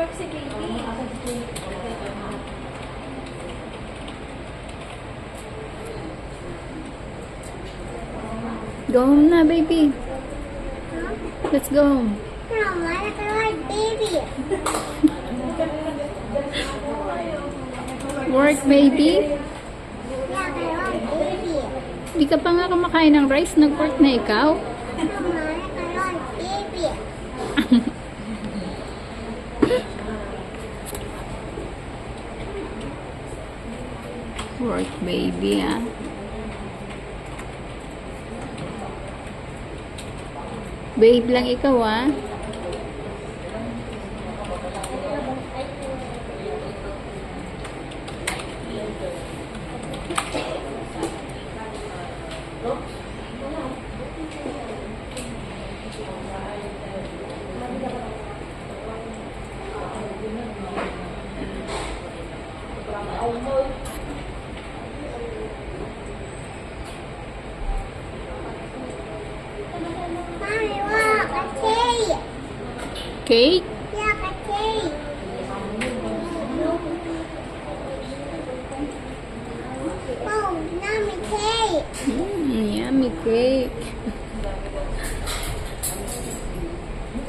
Nag-work si baby. Go home na, baby. Let's go home. Mama, I like baby. Work, baby. Yeah, I like baby. Di ka pa nga kumakain ng rice. Nag-work na ikaw. Mama, I like baby. Work, baby, ah. Babe lang ikaw, ah. Mommy, look, a cake. Cake? Yeah, a cake. Oh, mommy, cake. Yummy cake.